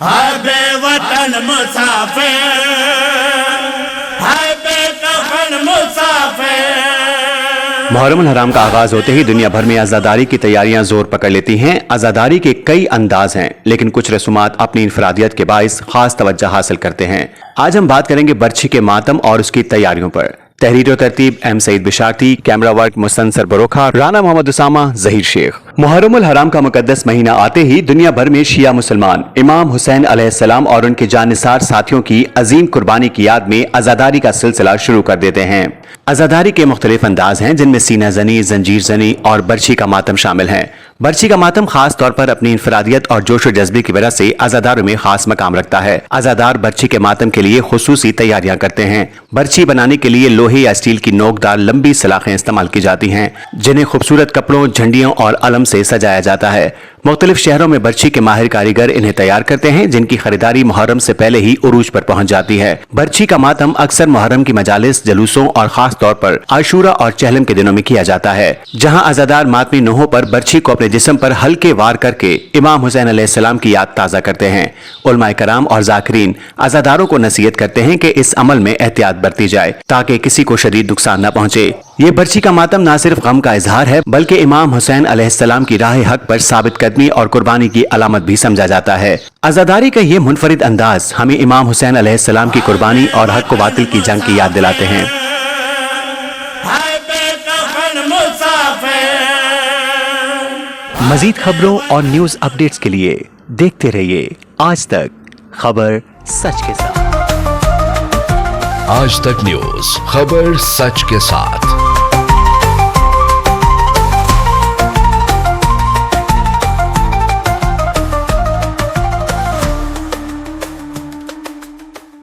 ہے بے وطن مسافر، ہے بے کفن مسافر۔ محرم الحرام کا آغاز ہوتے ہی دنیا بھر میں عزاداری کی تیاریاں زور پکڑ لیتی ہیں۔ عزاداری کے کئی انداز ہیں، لیکن کچھ رسومات اپنی انفرادیت کے باعث خاص توجہ حاصل کرتے ہیں۔ آج ہم بات کریں گے برچھی کے ماتم اور اس کی تیاریوں پر۔ تحریر و ترتیب ایم سعید بشارتی، کیمرہ ورک مستنصر بروکھا، رانا محمد اسامہ، ظہیر شیخ۔ محرم الحرام کا مقدس مہینہ آتے ہی دنیا بھر میں شیعہ مسلمان امام حسین علیہ السلام اور ان کے جانثار ساتھیوں کی عظیم قربانی کی یاد میں عزاداری کا سلسلہ شروع کر دیتے ہیں۔ عزاداری کے مختلف انداز ہیں، جن میں سینہ زنی، زنجیر زنی اور برچھی کا ماتم شامل ہیں۔ برچھی کا ماتم خاص طور پر اپنی انفرادیت اور جوش و جذبے کی وجہ سے عزاداروں میں خاص مقام رکھتا ہے۔ عزادار برچھی کے ماتم کے لیے خصوصی تیاریاں کرتے ہیں۔ برچھی بنانے کے لیے لوہے یا اسٹیل کی نوکدار لمبی سلاخیں استعمال کی جاتی ہیں، جنہیں خوبصورت کپڑوں، جھنڈیوں اور علم سے سجایا جاتا ہے۔ مختلف شہروں میں برچھی کے ماہر کاریگر انہیں تیار کرتے ہیں، جن کی خریداری محرم سے پہلے ہی عروج پر پہنچ جاتی ہے۔ برچھی کا ماتم اکثر محرم کی مجالس، جلوسوں اور خاص طور پر عاشورہ اور چہلم کے دنوں میں کیا جاتا ہے، جہاں عزادار ماتمی نوحوں پر برچھی کو اپنے جسم پر ہلکے وار کر کے امام حسین علیہ السلام کی یاد تازہ کرتے ہیں۔ علماء کرام اور ذاکرین عزاداروں کو نصیحت کرتے ہیں کہ اس عمل میں احتیاط برتی جائے تاکہ کسی کو شدید نقصان نہ پہنچے۔ یہ برچھی کا ماتم نہ صرف غم کا اظہار ہے، بلکہ امام حسین علیہ السلام کی راہ حق پر ثابت قدمی اور قربانی کی علامت بھی سمجھا جاتا ہے۔ عزاداری کا یہ منفرد انداز ہمیں امام حسین علیہ السلام کی قربانی اور حق و باطل کی جنگ کی یاد دلاتے ہیں۔ مزید خبروں اور نیوز اپڈیٹس کے لیے دیکھتے رہیے آج تک خبر سچ کے ساتھ۔ آج تک نیوز خبر سچ کے ساتھ۔